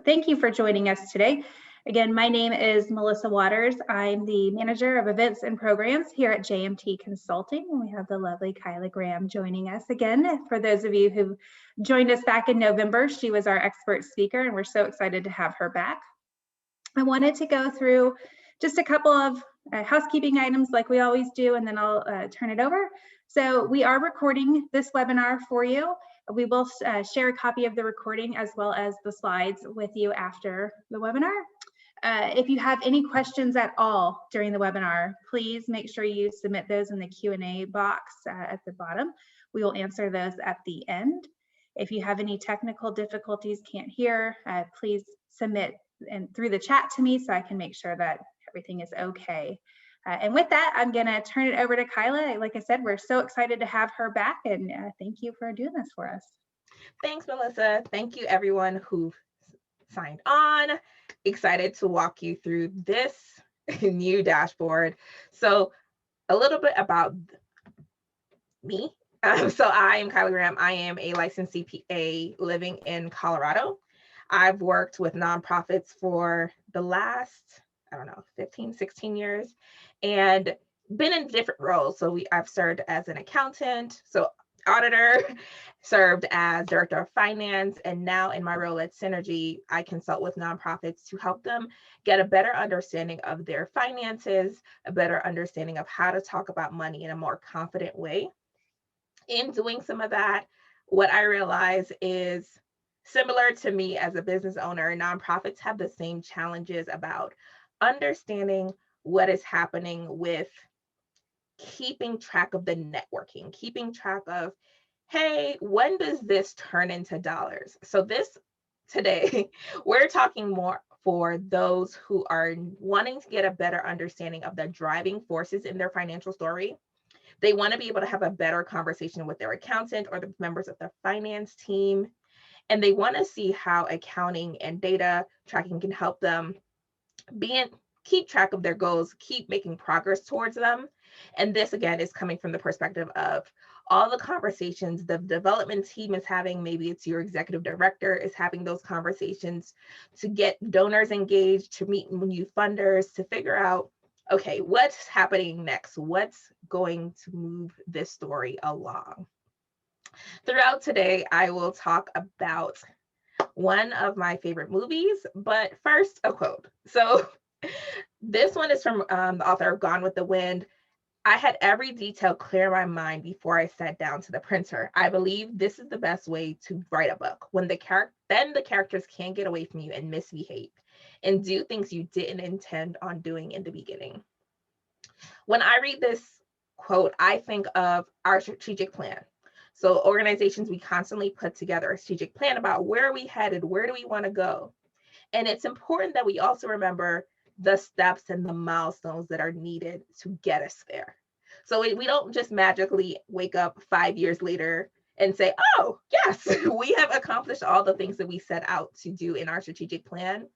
Thank you for joining us today. Again, my name is Melissa Waters. I'm the manager of events and programs here at JMT Consulting, and we have the lovely Chyla Graham joining us again. For those of you who joined us back in November, she was our expert speaker, and we're so excited to have her back. I wanted to go through just a couple of housekeeping items like we always do, and then I'll turn it over. So we are recording this webinar for you. We will share a copy of the recording as well as the slides with you after the webinar. If you have any questions at all during the webinar, please make sure you submit those in the Q&A box at the bottom. We will answer those at the end. If you have any technical difficulties, can't hear, please submit through the chat to me so I can make sure that everything is okay. And with that, I'm gonna turn it over to Chyla. Like I said, we're so excited to have her back, and thank you for doing this for us. Thanks, Melissa. Thank you everyone who signed on. Excited to walk you through this new dashboard. So a little bit about me. So I am Chyla Graham. I am a licensed CPA living in Colorado. I've worked with nonprofits for the last, 15, 16 years, and been in different roles. So I've served as an accountant, so auditor, served as director of finance, and now in my role at Synergy, I consult with nonprofits to help them get a better understanding of their finances, a better understanding of how to talk about money in a more confident way. In doing some of that, what I realize is similar to me as a business owner, nonprofits have the same challenges about understanding what is happening with keeping track of the networking, keeping track of, hey, when does this turn into dollars? So today, we're talking more for those who are wanting to get a better understanding of the driving forces in their financial story. They want to be able to have a better conversation with their accountant or the members of their finance team. And they want to see how accounting and data tracking can help them keep track of their goals, keep making progress towards them. And this, again, is coming from the perspective of all the conversations the development team is having. Maybe it's your executive director is having those conversations to get donors engaged, to meet new funders, to figure out, okay, what's happening next? What's going to move this story along? Throughout today, I will talk about one of my favorite movies, but first, a quote. So this one is from the author of Gone with the Wind. I had every detail clear in my mind before I sat down to the printer. I believe this is the best way to write a book, when the characters can't get away from you and misbehave and do things you didn't intend on doing in the beginning. When I read this quote, I think of our strategic plan. So organizations, we constantly put together a strategic plan about where are we headed, where do we want to go? And it's important that we also remember the steps and the milestones that are needed to get us there. So we don't just magically wake up 5 years later and say, oh, yes, we have accomplished all the things that we set out to do in our strategic plan.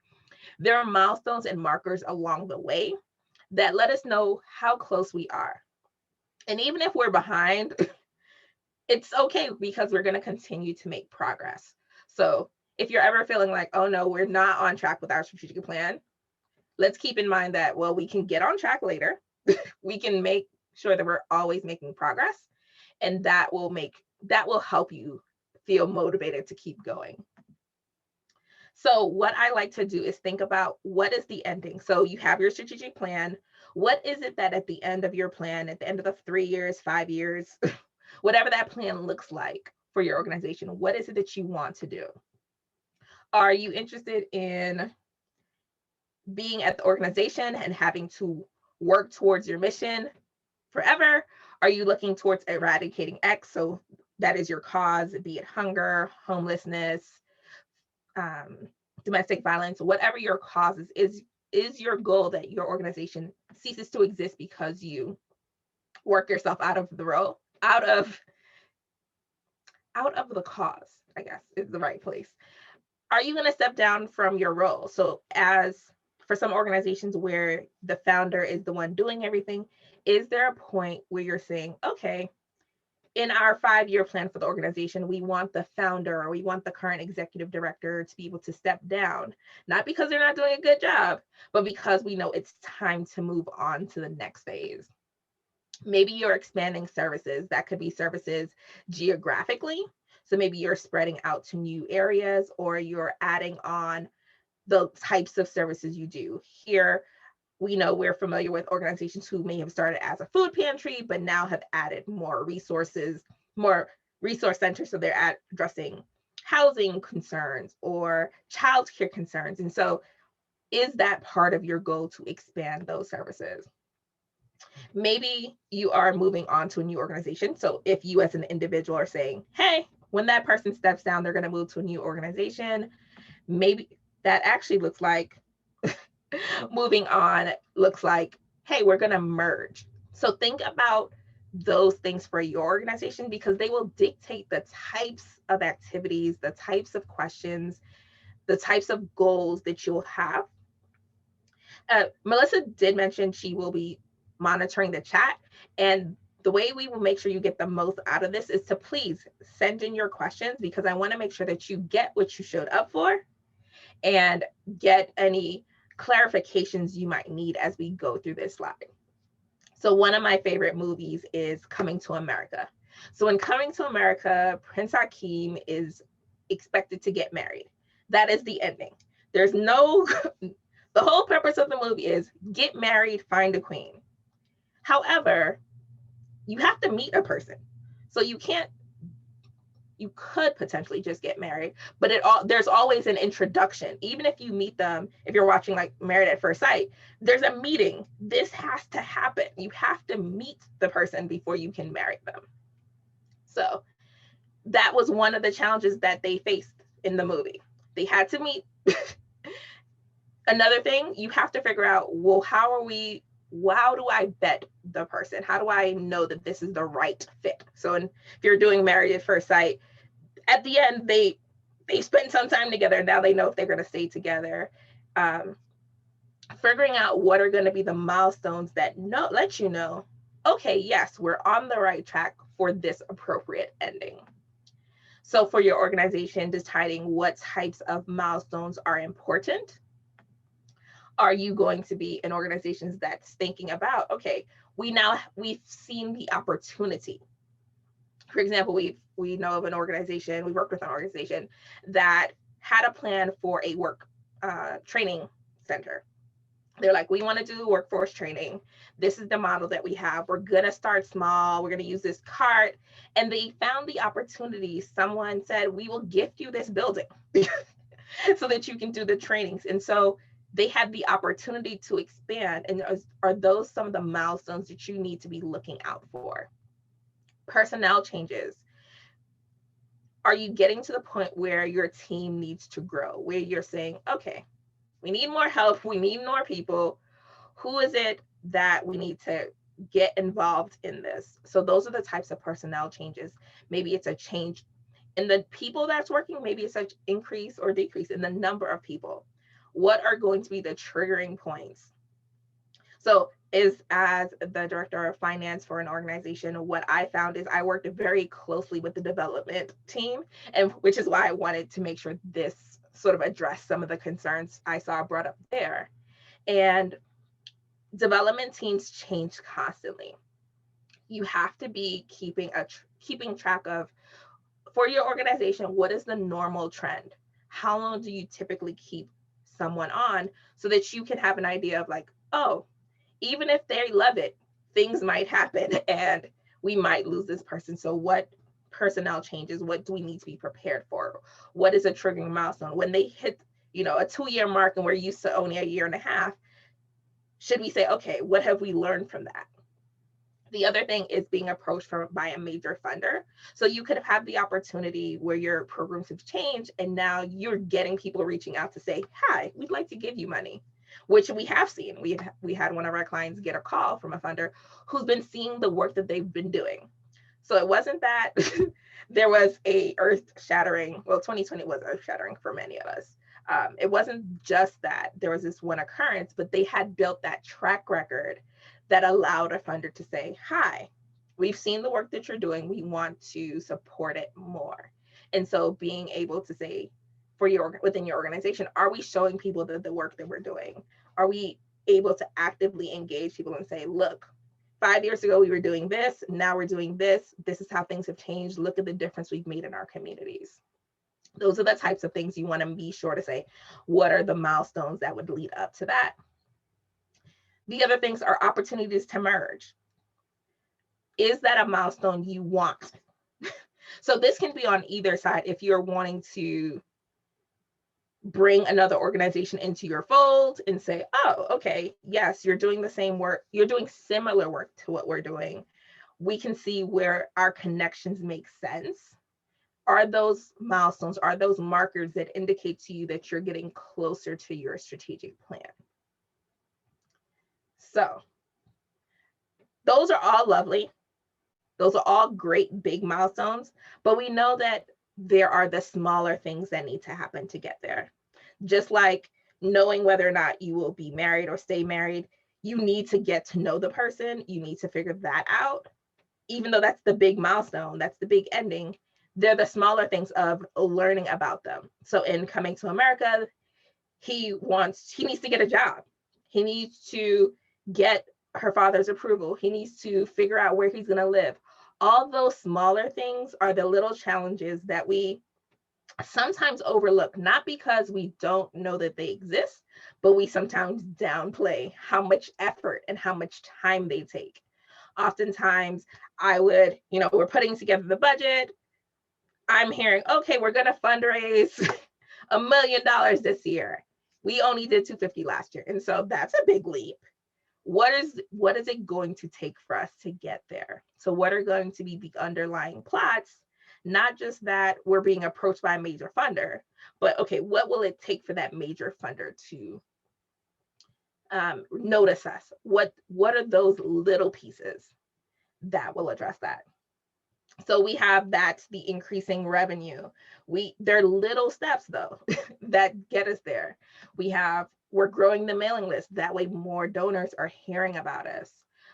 There are milestones and markers along the way that let us know how close we are. And even if we're behind, it's okay, because we're going to continue to make progress. So if you're ever feeling like, oh no, we're not on track with our strategic plan, let's keep in mind that, well, we can get on track later. We can make sure that we're always making progress, and that will help you feel motivated to keep going. So what I like to do is think about, what is the ending? So you have your strategic plan. What is it that at the end of your plan, at the end of the 3 years, 5 years, whatever that plan looks like for your organization, what is it that you want to do? Are you interested in being at the organization and having to work towards your mission forever? Are you looking towards eradicating X? So that is your cause, be it hunger, homelessness, domestic violence, whatever your cause is your goal that your organization ceases to exist because you work yourself out of the role, out of the cause, I guess is the right place. Are you going to step down from your role? So as for some organizations where the founder is the one doing everything, is there a point where you're saying, okay, in our 5-year plan for the organization, we want the founder or we want the current executive director to be able to step down, not because they're not doing a good job, but because we know it's time to move on to the next phase. Maybe you're expanding services. That could be services geographically. So maybe you're spreading out to new areas, or you're adding on the types of services you do. Here, we know we're familiar with organizations who may have started as a food pantry, but now have added more resources, more resource centers. So they're addressing housing concerns or childcare concerns. And so is that part of your goal to expand those services? Maybe you are moving on to a new organization. So if you as an individual are saying, hey, when that person steps down, they're going to move to a new organization, maybe that actually looks like moving on, looks like, hey, we're going to merge. So think about those things for your organization, because they will dictate the types of activities, the types of questions, the types of goals that you'll have. Melissa did mention she will be monitoring the chat, and the way we will make sure you get the most out of this is to please send in your questions, because I want to make sure that you get what you showed up for and get any clarifications you might need as we go through this slide. So one of my favorite movies is Coming to America. So in Coming to America, Prince Hakeem is expected to get married. That is the ending. There's no, the whole purpose of the movie is get married, find a queen. However, you have to meet a person. So you could potentially just get married, but there's always an introduction. Even if you meet them, if you're watching like Married at First Sight, there's a meeting. This has to happen. You have to meet the person before you can marry them. So that was one of the challenges that they faced in the movie. They had to meet. Another thing, you have to figure out, well, how do I vet the person? How do I know that this is the right fit? So if you're doing Married at First Sight, at the end, they spend some time together. Now they know if they're going to stay together. Figuring out what are going to be the milestones that let you know, okay, yes, we're on the right track for this appropriate ending. So for your organization, deciding what types of milestones are important. Are you going to be an organization that's thinking about, okay, we've seen the opportunity. For example, we know of an organization, we worked with an organization that had a plan for a work training center. They're like, we want to do workforce training. This is the model that we have. We're going to start small. We're going to use this cart. And they found the opportunity. Someone said, we will gift you this building so that you can do the trainings. And so they had the opportunity to expand. And are those some of the milestones that you need to be looking out for? Personnel changes. Are you getting to the point where your team needs to grow, where you're saying, okay, we need more help, we need more people. Who is it that we need to get involved in this? So those are the types of personnel changes. Maybe it's a change in the people that's working, maybe it's an increase or decrease in the number of people. What are going to be the triggering points? So as the director of finance for an organization, what I found is I worked very closely with the development team, and which is why I wanted to make sure this sort of addressed some of the concerns I saw brought up there. And development teams change constantly. You have to be keeping track of, for your organization, what is the normal trend? How long do you typically keep someone on, so that you can have an idea of like, oh, even if they love it, things might happen and we might lose this person. So what personnel changes, what do we need to be prepared for? What is a triggering milestone? When they hit, a 2-year mark and we're used to only a year and a half, should we say, okay, what have we learned from that? The other thing is being approached by a major funder. So you could have had the opportunity where your programs have changed and now you're getting people reaching out to say, hi, we'd like to give you money, which we have seen. We had one of our clients get a call from a funder who's been seeing the work that they've been doing. So it wasn't that there was a earth-shattering, well, 2020 was earth-shattering for many of us. It wasn't just that there was this one occurrence, but they had built that track record that allowed a funder to say, hi, we've seen the work that you're doing. We want to support it more. And so being able to say for within your organization, are we showing people that the work that we're doing? Are we able to actively engage people and say, look, 5 years ago we were doing this, now we're doing this. This is how things have changed. Look at the difference we've made in our communities. Those are the types of things you want to be sure to say. What are the milestones that would lead up to that? The other things are opportunities to merge. Is that a milestone you want? So this can be on either side. If you're wanting to bring another organization into your fold and say, oh, okay, yes, you're doing the same work. You're doing similar work to what we're doing. We can see where our connections make sense. Are those milestones, are those markers that indicate to you that you're getting closer to your strategic plan? So those are all lovely. Those are all great big milestones, but we know that there are the smaller things that need to happen to get there. Just like knowing whether or not you will be married or stay married, you need to get to know the person. You need to figure that out. Even though that's the big milestone, that's the big ending, they're the smaller things of learning about them. So in coming to America, he needs to get a job. He needs to get her father's approval. He needs to figure out where he's going to live. All those smaller things are the little challenges that we sometimes overlook, not because we don't know that they exist, but we sometimes downplay how much effort and how much time they take. Oftentimes we're putting together the budget. I'm hearing, okay, we're going to fundraise $1 million this year. We only did 250 last year. And so that's a big leap. What is it going to take for us to get there? So what are going to be the underlying plots? Not just that we're being approached by a major funder, but okay, what will it take for that major funder to notice us? What are those little pieces that will address that? So we have the increasing revenue. They're little steps though that get us there. We're growing the mailing list. That way more donors are hearing about us.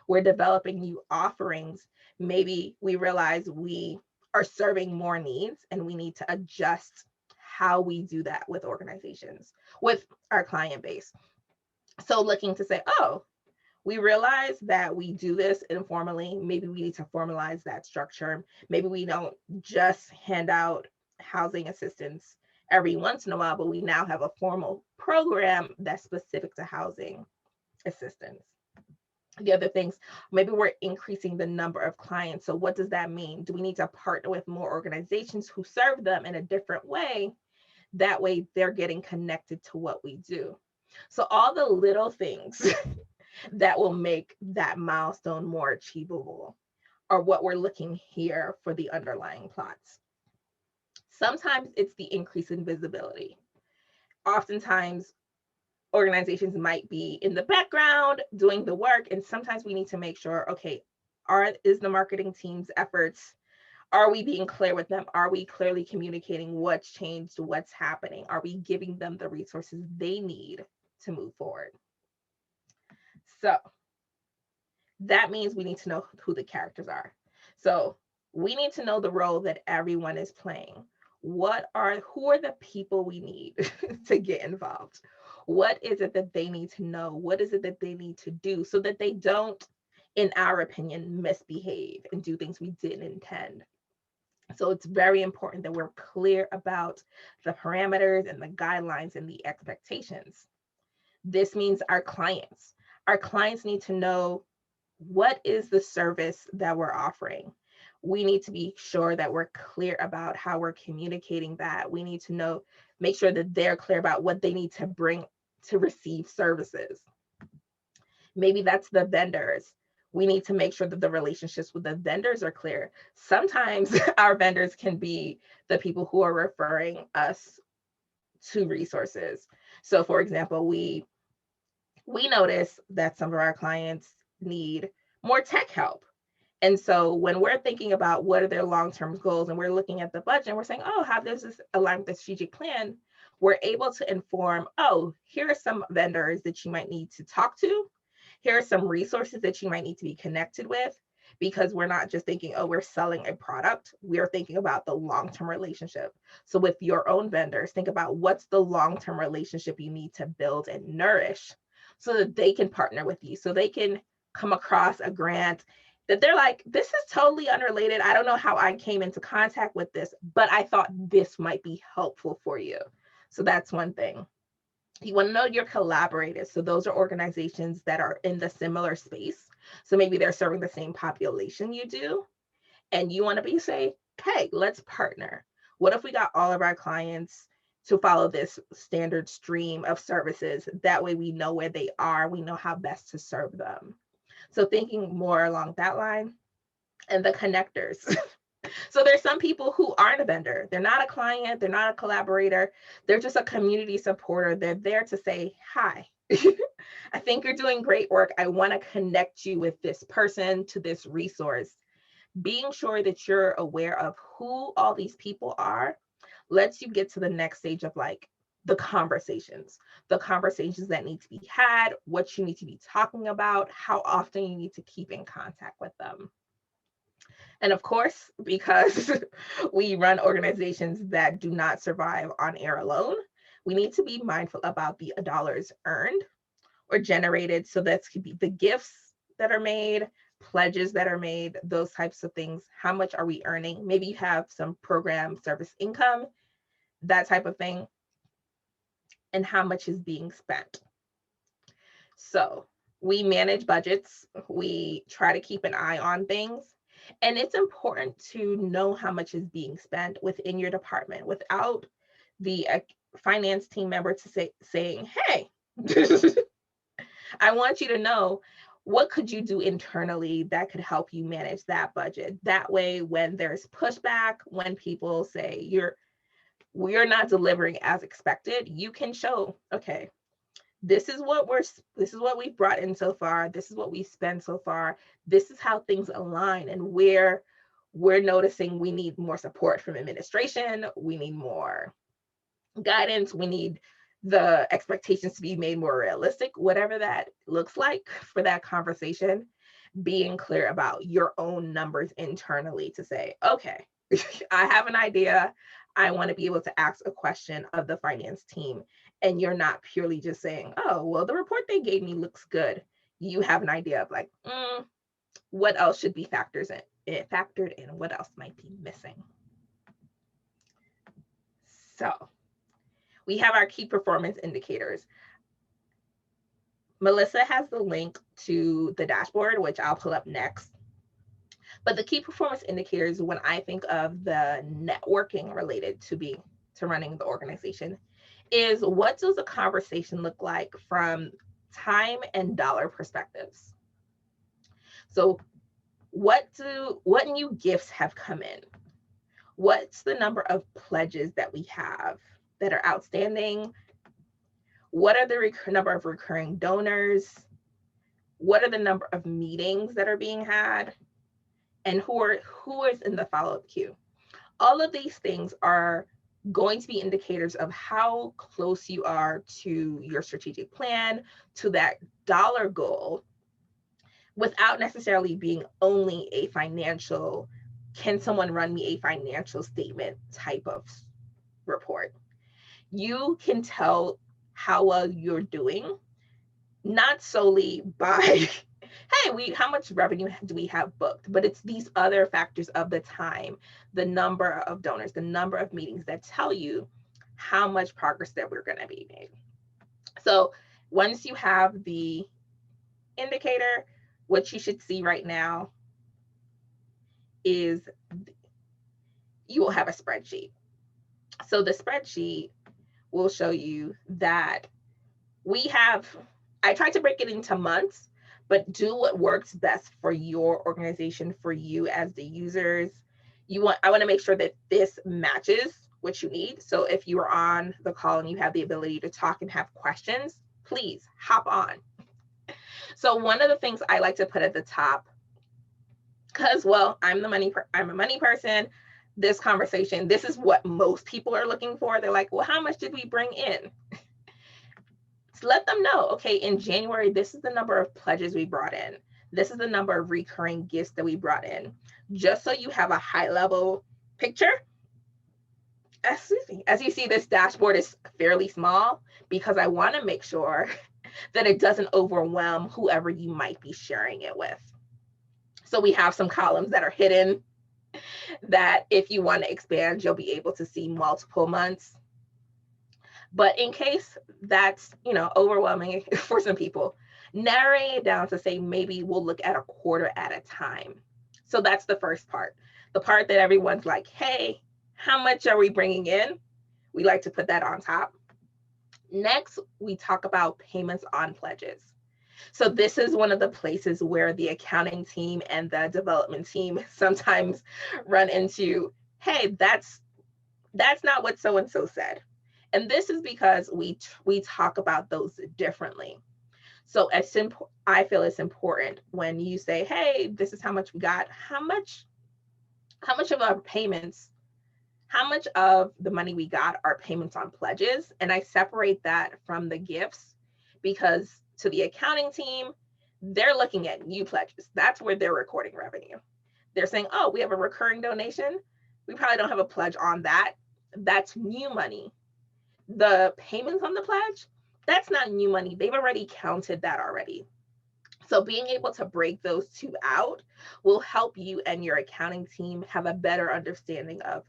We're developing new offerings. Maybe we realize we are serving more needs and we need to adjust how we do that with organizations, with our client base. So looking to say, oh, we realize that we do this informally. Maybe we need to formalize that structure. Maybe we don't just hand out housing assistance every once in a while, but we now have a formal program that's specific to housing assistance. The other things, maybe we're increasing the number of clients. So what does that mean? Do we need to partner with more organizations who serve them in a different way? That way they're getting connected to what we do. So all the little things that will make that milestone more achievable are what we're looking here for the underlying plots. Sometimes it's the increase in visibility. Oftentimes, organizations might be in the background doing the work, and sometimes we need to make sure, okay, is the marketing team's efforts, are we being clear with them? Are we clearly communicating what's changed, what's happening? Are we giving them the resources they need to move forward? So that means we need to know who the characters are. So we need to know the role that everyone is playing. Who are the people we need to get involved? What is it that they need to know? What is it that they need to do so that they don't, in our opinion, misbehave and do things we didn't intend? So it's very important that we're clear about the parameters and the guidelines and the expectations. This means our clients need to know what is the service that we're offering. We need to be sure that we're clear about how we're communicating that. We need to make sure that they're clear about what they need to bring to receive services. Maybe that's the vendors. We need to make sure that the relationships with the vendors are clear. Sometimes our vendors can be the people who are referring us to resources. So for example, we notice that some of our clients need more tech help. And so when we're thinking about what are their long-term goals and we're looking at the budget and we're saying, oh, how does this align with the strategic plan? We're able to inform, oh, here are some vendors that you might need to talk to. Here are some resources that you might need to be connected with. because we're not just thinking, oh, we're selling a product. We're thinking about the long-term relationship. So with your own vendors, think about what's the long-term relationship you need to build and nourish so that they can partner with you, so they can come across a grant that they're like, this is totally unrelated. I don't know how I came into contact with this, but I thought this might be helpful for you. So that's one thing. You want to know your collaborators. So those are organizations that are in the similar space. So maybe they're serving the same population you do. And you want to say, hey, let's partner. What if we got all of our clients to follow this standard stream of services? That way we know where they are. We know how best to serve them. So thinking more along that line. And the connectors. So there's some people who aren't a vendor. They're not a client. They're not a collaborator. They're just a community supporter. They're there to say, hi, I think you're doing great work. I want to connect you with this person, to this resource. Being sure that you're aware of who all these people are lets you get to the next stage of like the conversations that need to be had, what you need to be talking about, how often you need to keep in contact with them. And of course, because we run organizations that do not survive on air alone, we need to be mindful about the dollars earned or generated. So that could be the gifts that are made, pledges that are made, those types of things. How much are we earning? Maybe you have some program service income, that type of thing, and how much is being spent. So we manage budgets. We try to keep an eye on things. And it's important to know how much is being spent within your department without the finance team member to saying, hey, I want you to know, what could you do internally that could help you manage that budget? That way, when there's pushback, when people say we're not delivering as expected, you can show, okay, this is what we've brought in so far. This is what we spent so far. This is how things align, and where we're noticing we need more support from administration. We need more guidance. We need the expectations to be made more realistic, whatever that looks like for that conversation. Being clear about your own numbers internally to say, okay, I have an idea. I want to be able to ask a question of the finance team. And you're not purely just saying, oh, well, the report they gave me looks good. You have an idea of like, what else should be factored in, what else might be missing. So we have our key performance indicators. Melissa has the link to the dashboard, which I'll pull up next. But the key performance indicators, when I think of the networking related to running the organization, is what does a conversation look like from time and dollar perspectives? So what new gifts have come in? What's the number of pledges that we have that are outstanding? What are the number of recurring donors? What are the number of meetings that are being had? And who is in the follow-up queue? All of these things are going to be indicators of how close you are to your strategic plan, to that dollar goal, without necessarily being only a financial, can someone run me a financial statement type of report. You can tell how well you're doing, not solely by hey, how much revenue do we have booked? But it's these other factors of the time, the number of donors, the number of meetings that tell you how much progress that we're going to be made. So once you have the indicator, what you should see right now is you will have a spreadsheet. So the spreadsheet will show you that I tried to break it into months, but do what works best for your organization, for you as the users. I want to make sure that this matches what you need. So if you are on the call and you have the ability to talk and have questions, please hop on. So one of the things I like to put at the top, because, well, I'm a money person, this conversation, this is what most people are looking for. They're like, well, how much did we bring in? So let them know, okay, in January, this is the number of pledges we brought in. This is the number of recurring gifts that we brought in, just so you have a high level picture. As you see, this dashboard is fairly small because I want to make sure that it doesn't overwhelm whoever you might be sharing it with. So we have some columns that are hidden that if you want to expand, you'll be able to see multiple months. But in case that's, overwhelming for some people, narrowing it down to say maybe we'll look at a quarter at a time. So that's the first part. The part that everyone's like, hey, how much are we bringing in? We like to put that on top. Next, we talk about payments on pledges. So this is one of the places where the accounting team and the development team sometimes run into, hey, that's not what so-and-so said. And this is because we talk about those differently. So I feel it's important when you say, hey, this is how much we got, how much of our payments, how much of the money we got are payments on pledges? And I separate that from the gifts because to the accounting team, they're looking at new pledges. That's where they're recording revenue. They're saying, oh, we have a recurring donation. We probably don't have a pledge on that. That's new money. The payments on the pledge, that's not new money. They've already counted that already. So being able to break those two out will help you and your accounting team have a better understanding of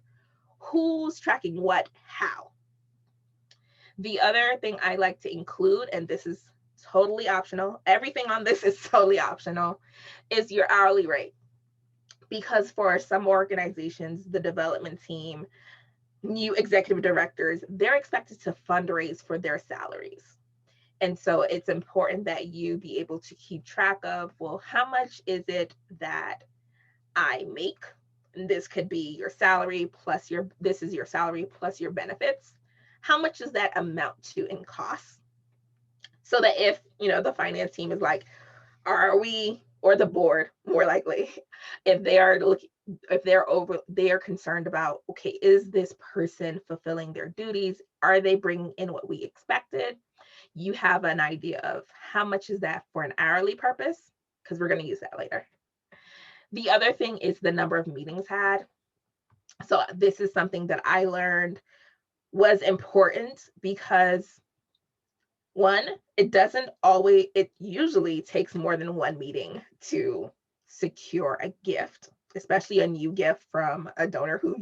who's tracking what, how. The other thing I like to include, and this is totally optional, everything on this is totally optional, is your hourly rate. Because for some organizations, the development team, new executive directors, they're expected to fundraise for their salaries. And so it's important that you be able to keep track of, well, how much is it that I make? And this could be your salary plus this is your salary plus your benefits. How much does that amount to in costs? So that if, the finance team is like, are we, or the board more likely, if they are concerned about, okay, is this person fulfilling their duties? Are they bringing in what we expected? You have an idea of how much is that for an hourly purpose, because we're going to use that later. The other thing is the number of meetings had. So this is something that I learned was important because one, it usually takes more than one meeting to secure a gift, especially a new gift from a donor who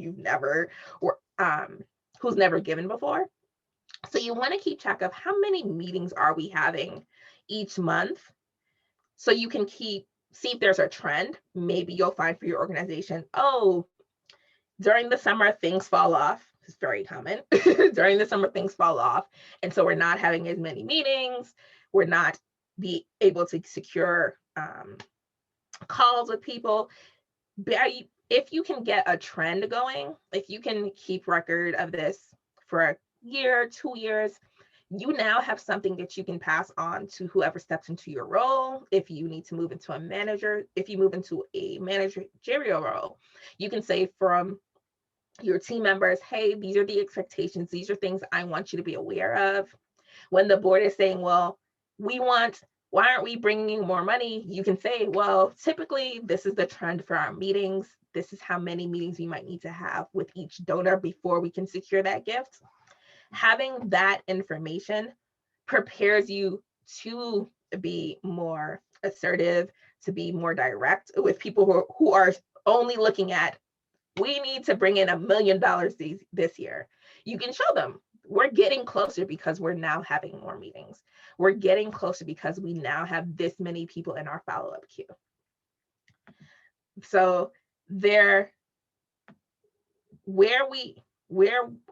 who's never given before. So you want to keep track of how many meetings are we having each month, so you can see if there's a trend. Maybe you'll find for your organization, oh, during the summer, things fall off. It's very common. During the summer, things fall off. And so we're not having as many meetings. We're not be able to secure calls with people. If you can get a trend going, if you can keep record of this for a year, 2 years, you now have something that you can pass on to whoever steps into your role. If you need to move into if you move into a managerial role, you can say from your team members, hey, these are the expectations. These are things I want you to be aware of. When the board is saying, well, why aren't we bringing more money? You can say, well, typically this is the trend for our meetings. This is how many meetings we might need to have with each donor before we can secure that gift. Having that information prepares you to be more assertive, to be more direct with people who are only looking at, we need to bring in $1 million this year. You can show them we're getting closer because we're now having more meetings. We're getting closer because we now have this many people in our follow-up queue. So where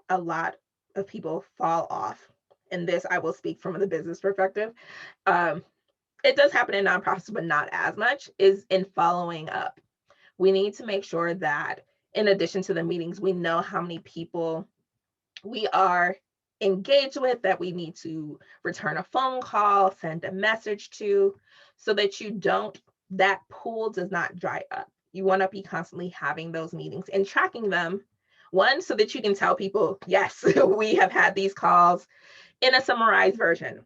a lot of people fall off, and this I will speak from the business perspective, it does happen in nonprofits, but not as much, is in following up. We need to make sure that in addition to the meetings, we know how many people we are engaged with, that we need to return a phone call, send a message to, so that that pool does not dry up. You want to be constantly having those meetings and tracking them. One, so that you can tell people, yes, we have had these calls in a summarized version.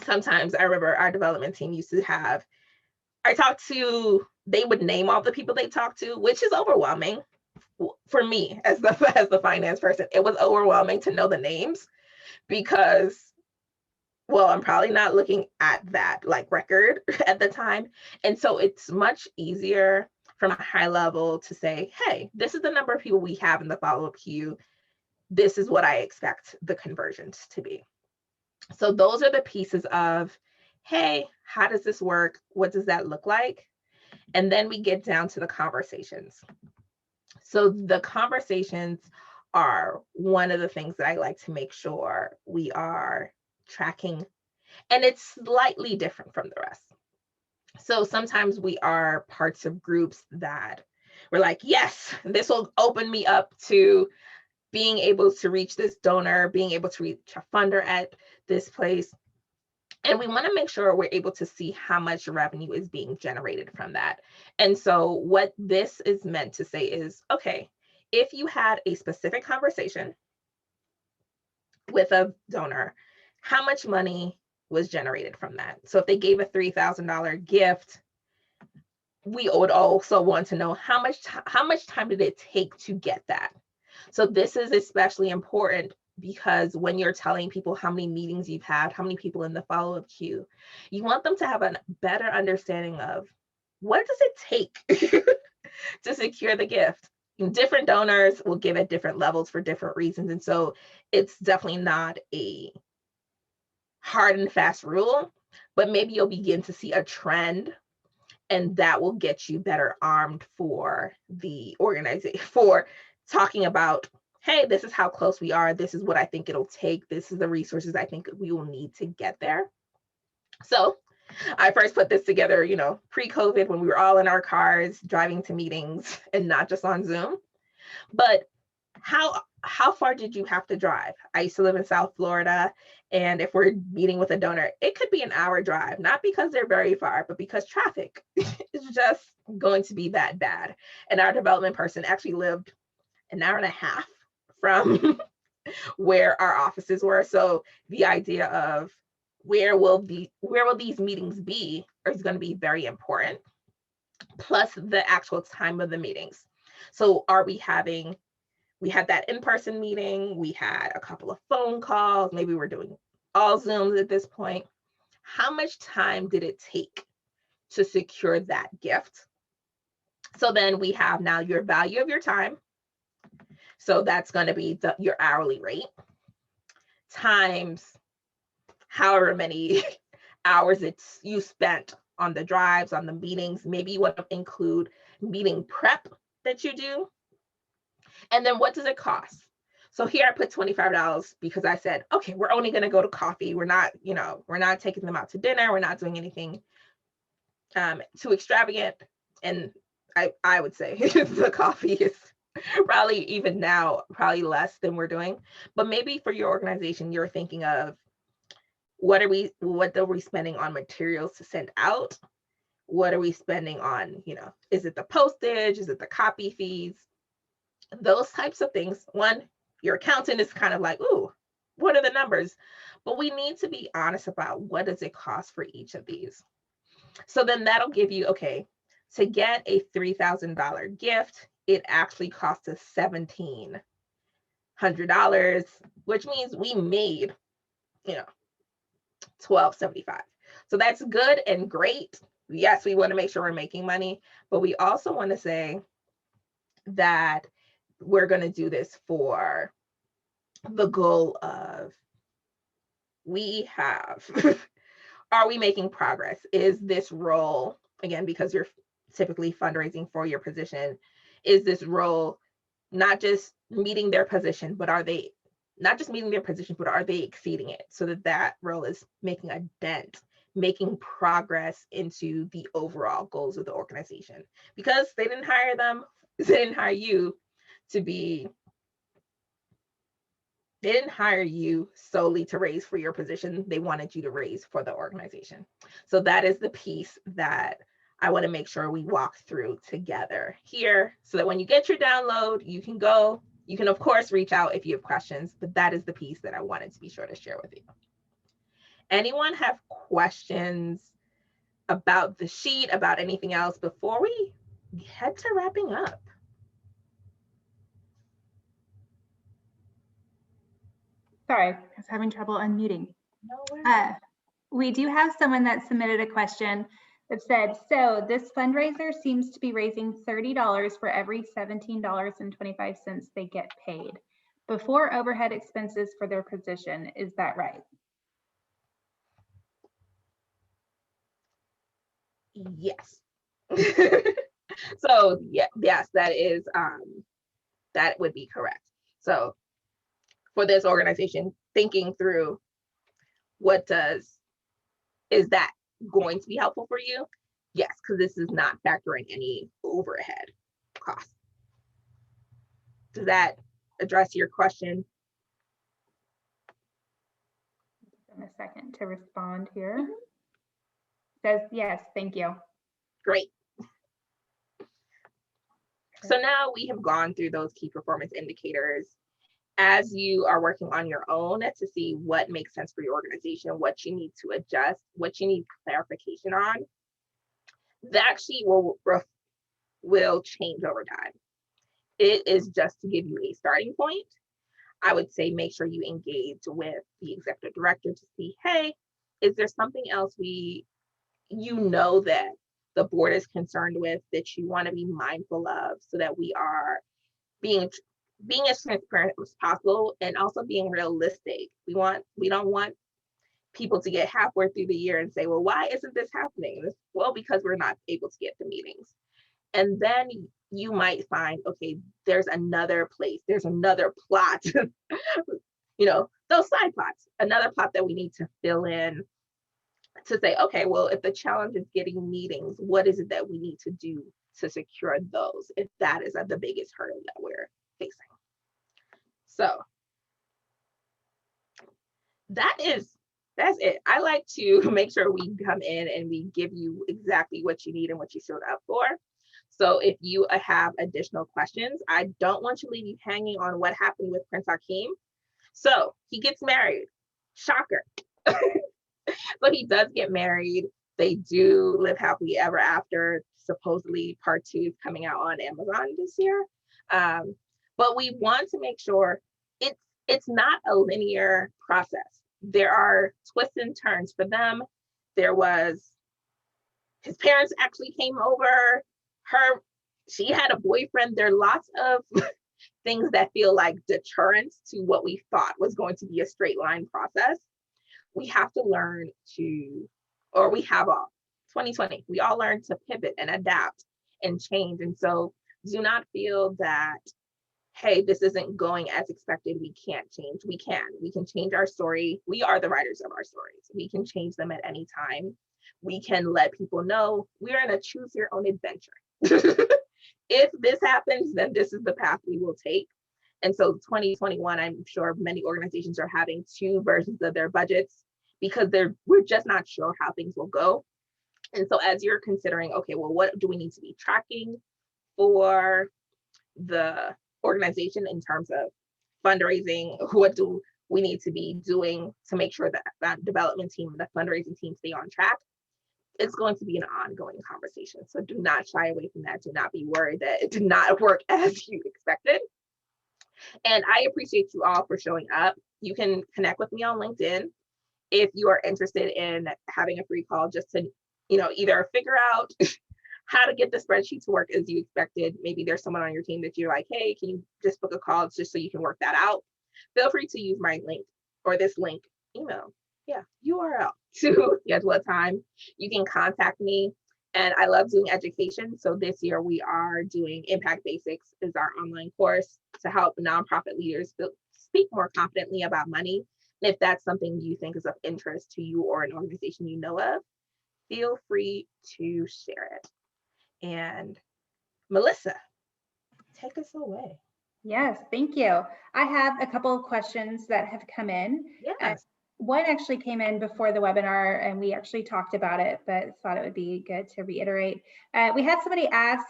Sometimes I remember our development team used to have they would name all the people they talked to, which is overwhelming for me as the finance person. It was overwhelming to know the names because, well, I'm probably not looking at that like record at the time. And so it's much easier from a high level to say, hey, this is the number of people we have in the follow-up queue. This is what I expect the conversions to be. So those are the pieces of, hey, how does this work? What does that look like? And then we get down to the conversations. So the conversations are one of the things that I like to make sure we are tracking, and it's slightly different from the rest. So sometimes we are parts of groups that we're like, yes, this will open me up to being able to reach this donor, being able to reach a funder at this place. And we want to make sure we're able to see how much revenue is being generated from that. And so what this is meant to say is, okay, if you had a specific conversation with a donor, how much money was generated from that? So if they gave a $3,000 gift, we would also want to know how much time did it take to get that? So this is especially important because when you're telling people how many meetings you've had, how many people in the follow-up queue, you want them to have a better understanding of what does it take to secure the gift. Different donors will give at different levels for different reasons. And so it's definitely not a hard and fast rule, but maybe you'll begin to see a trend, and that will get you better armed for the organization, for talking about, hey, this is how close we are. This is what I think it'll take. This is the resources I think we will need to get there. So I first put this together, pre-COVID, when we were all in our cars driving to meetings and not just on Zoom. But how far did you have to drive? I used to live in South Florida, and if we're meeting with a donor, it could be an hour drive, not because they're very far, but because traffic is just going to be that bad. And our development person actually lived an hour and a half from where our offices were. So the idea of where will these meetings be is going to be very important, plus the actual time of the meetings. So we had that in-person meeting, we had a couple of phone calls, maybe we're doing all Zooms at this point. How much time did it take to secure that gift? So then we have now your value of your time. So that's going to be your hourly rate times however many hours you spent on the drives, on the meetings. Maybe you want to include meeting prep that you do. And then what does it cost? So here I put $25 because I said, okay, we're only going to go to coffee. We're not taking them out to dinner. We're not doing anything too extravagant. And I would say the coffee is probably even now, probably less than we're doing. But maybe for your organization, you're thinking of what are we spending on materials to send out? What are we spending on, is it the postage? Is it the copy fees? Those types of things. One, your accountant is kind of like, ooh, what are the numbers? But we need to be honest about what does it cost for each of these. So then that'll give you, okay, to get a $3,000 gift, it actually costs us $1,700, which means we made, $1,275. So that's good and great. Yes, we want to make sure we're making money, but we also want to say that we're going to do this for the goal of are we making progress? Is this role, again, because you're typically fundraising for your position, is this role not just meeting their position, but are they exceeding it, so that role is making a dent, making progress into the overall goals of the organization? Because they didn't hire you they didn't hire you solely to raise for your position. They wanted you to raise for the organization. So that is the piece that I want to make sure we walk through together here, so that when you get your download, you can of course reach out if you have questions, but that is the piece that I wanted to be sure to share with you. Anyone have questions about the sheet, about anything else before we head to wrapping up? Sorry, I was having trouble unmuting. No worries. We do have someone that submitted a question that said, so this fundraiser seems to be raising $30 for every $17.25 they get paid before overhead expenses for their position. Is that right? Yes. So yeah, yes, that would be correct. So for this organization, thinking through is that going to be helpful for you? Yes, because this is not factoring any overhead costs. Does that address your question? In a second to respond here. Says yes, thank you. Great. So now we have gone through those key performance indicators. As you are working on your own to see what makes sense for your organization, what you need to adjust, what you need clarification on, that sheet will change over time. It is just to give you a starting point. I would say make sure you engage with the executive director to see, hey, is there something else that the board is concerned with that you want to be mindful of, so that we are being as transparent as possible and also being realistic. We don't want people to get halfway through the year and say, well, why isn't this happening? Well, because we're not able to get to meetings. And then you might find, okay, there's another place, there's another plot, those side plots, another plot that we need to fill in to say, okay, well, if the challenge is getting meetings, what is it that we need to do to secure those, if that is the biggest hurdle that we're facing? So that's it. I like to make sure we come in and we give you exactly what you need and what you showed up for. So if you have additional questions, I don't want to leave you hanging on what happened with Prince Hakeem. So he gets married. Shocker. But he does get married. They do live happily ever after. Supposedly part 2 is coming out on Amazon this year. But we want to make sure it's not a linear process. There are twists and turns for them. His parents actually came over. She had a boyfriend. There are lots of things that feel like deterrents to what we thought was going to be a straight line process. We have to learn we have all 2020, we all learned to pivot and adapt and change. And so do not feel that, hey, this isn't going as expected, we can't change. We can change our story. We are the writers of our stories. We can change them at any time. We can let people know we're in a choose your own adventure. If this happens, then this is the path we will take. And so 2021, I'm sure many organizations are having 2 versions of their budgets because we're just not sure how things will go. And so as you're considering, okay, well, what do we need to be tracking for the organization in terms of fundraising? What do we need to be doing to make sure that that development team and the fundraising team stay on track? It's going to be an ongoing conversation. So do not shy away from that. Do not be worried that it did not work as you expected. And I appreciate you all for showing up. You can connect with me on LinkedIn if you are interested in having a free call just to, either figure out how to get the spreadsheet to work as you expected. Maybe there's someone on your team that you're like, hey, can you just book a call just so you can work that out? Feel free to use my link or this link, URL to schedule a time. You can contact me. And I love doing education. So this year we are doing Impact Basics is our online course to help nonprofit leaders speak more confidently about money. And if that's something you think is of interest to you or an organization you know of, feel free to share it. And Melissa, take us away. Yes, thank you. I have a couple of questions that have come in. Yes. One actually came in before the webinar and we actually talked about it, but thought it would be good to reiterate. We had somebody ask,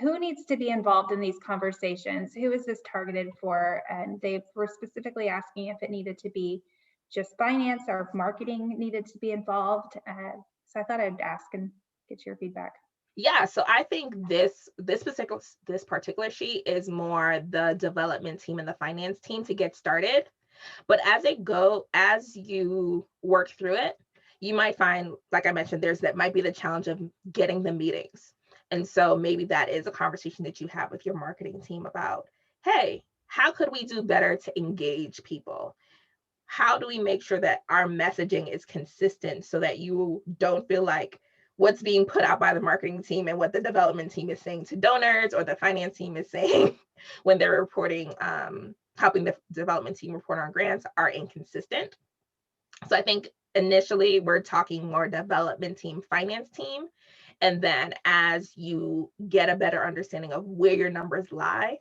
who needs to be involved in these conversations? Who is this targeted for? And they were specifically asking if it needed to be just finance or if marketing needed to be involved. So I thought I'd ask and get your feedback. Yeah, so I think this particular sheet is more the development team and the finance team to get started. But as you work through it, you might find, like I mentioned, that might be the challenge of getting the meetings. And so maybe that is a conversation that you have with your marketing team about, hey, how could we do better to engage people? How do we make sure that our messaging is consistent so that you don't feel like what's being put out by the marketing team and what the development team is saying to donors or the finance team is saying when they're reporting, helping the development team report on grants are inconsistent. So I think initially we're talking more development team, finance team. And then as you get a better understanding of where your numbers lie,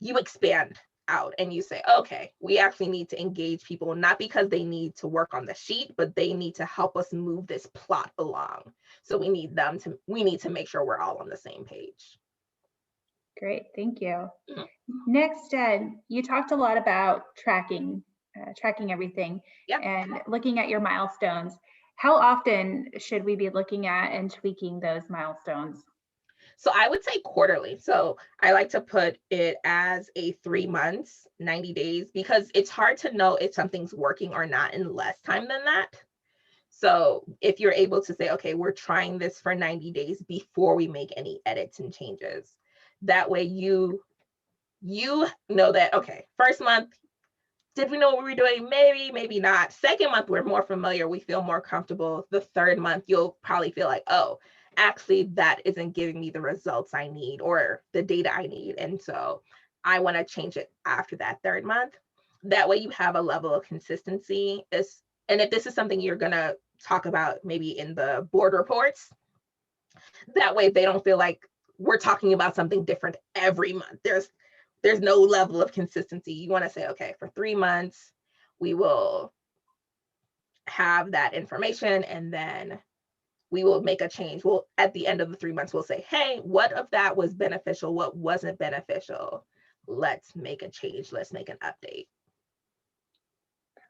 you expand out and you say, okay, we actually need to engage people, not because they need to work on the sheet, but they need to help us move this plot along. So we need to make sure we're all on the same page. Great, thank you. Next, you talked a lot about tracking everything and looking at your milestones. How often should we be looking at and tweaking those milestones? So I would say quarterly. So I like to put it as a 3 months, 90 days, because it's hard to know if something's working or not in less time than that. So if you're able to say, okay, we're trying this for 90 days before we make any edits and changes, that way you know that, okay, first month, did we know what we were doing? Maybe, maybe not. Second month, we're more familiar. We feel more comfortable. The third month, you'll probably feel like, oh, actually, that isn't giving me the results I need or the data I need. And so I want to change it after that third month. That way you have a level of consistency. And if this is something you're going to talk about maybe in the board reports, that way they don't feel like we're talking about something different every month. There's no level of consistency. You want to say, okay, for 3 months, we will have that information and then we will make a change. Well, at the end of the 3 months, we'll say, hey, what of that was beneficial? What wasn't beneficial? Let's make a change. Let's make an update.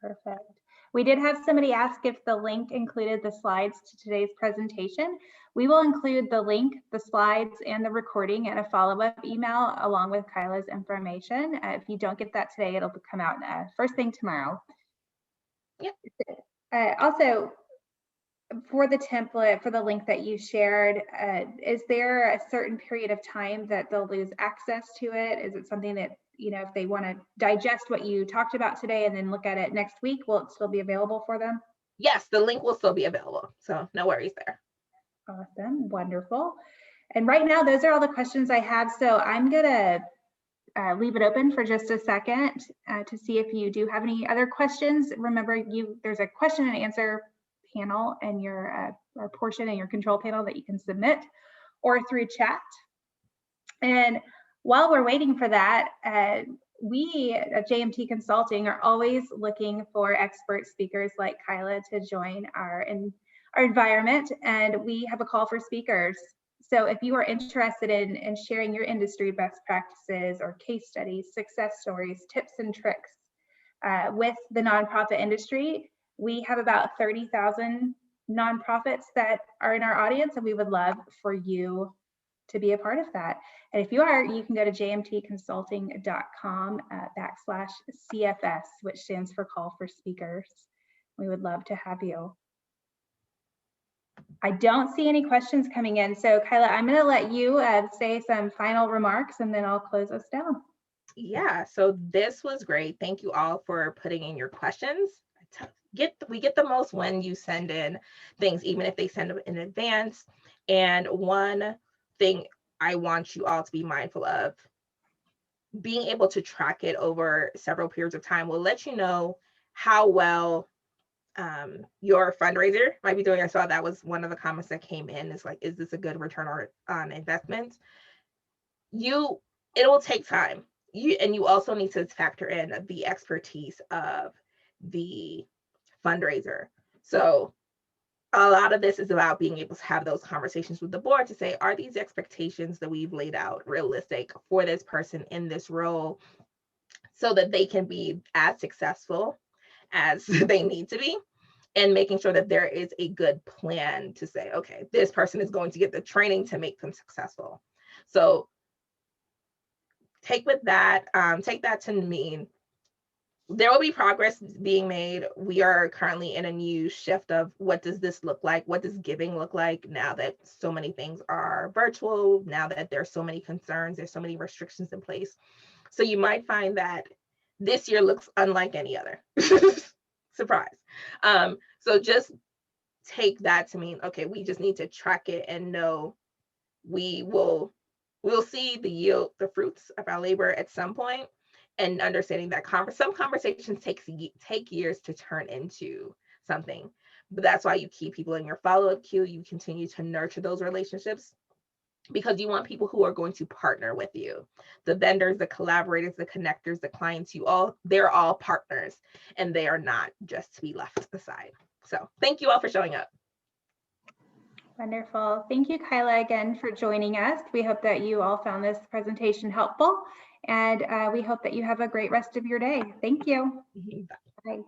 Perfect. We did have somebody ask if the link included the slides to today's presentation. We will include the link, the slides, and the recording in a follow-up email along with Chyla's information. If you don't get that today, it'll come out first thing tomorrow. Yeah. Also, for the template, for the link that you shared, is there a certain period of time that they'll lose access to it? Is it something that, if they want to digest what you talked about today and then look at it next week, will it still be available for them? Yes, the link will still be available. So no worries there. Awesome, wonderful. And right now, those are all the questions I have. So I'm gonna leave it open for just a second to see if you do have any other questions. Remember, there's a question and answer panel in your or portion in your control panel that you can submit or through chat. And while we're waiting for that, we at JMT Consulting are always looking for expert speakers like Chyla to join our environment, and we have a call for speakers. So if you are interested in sharing your industry best practices or case studies, success stories, tips and tricks with the nonprofit industry, we have about 30,000 nonprofits that are in our audience, and we would love for you to be a part of that. And if you are, you can go to jmtconsulting.com/CFS, which stands for Call for Speakers. We would love to have you. I don't see any questions coming in. So Chyla, I'm going to let you say some final remarks and then I'll close us down. Yeah, so this was great. Thank you all for putting in your questions. We get the most when you send in things, even if they send them in advance. And one thing I want you all to be mindful of, being able to track it over several periods of time will let you know how well your fundraiser might be doing. I saw that was one of the comments that came in, is like, is this a good return on investment? It will take time. You also need to factor in the expertise of the fundraiser. So a lot of this is about being able to have those conversations with the board to say, are these expectations that we've laid out realistic for this person in this role, so that they can be as successful as they need to be? and making sure that there is a good plan to say, okay, this person is going to get the training to make them successful. So take that to mean there will be progress being made. We are currently in a new shift of what does this look like? What does giving look like now that so many things are virtual, now that there's so many concerns, there's so many restrictions in place. So you might find that this year looks unlike any other. Surprise. So just take that to mean, okay, we just need to track it and know we'll see the yield, the fruits of our labor at some point, and understanding that some conversations take years to turn into something. But that's why you keep people in your follow-up queue. You continue to nurture those relationships because you want people who are going to partner with you. The vendors, the collaborators, the connectors, the clients, they're all partners, and they are not just to be left aside. So thank you all for showing up. Wonderful. Thank you, Chyla, again for joining us. We hope that you all found this presentation helpful, and we hope that you have a great rest of your day. Thank you. Bye. Bye.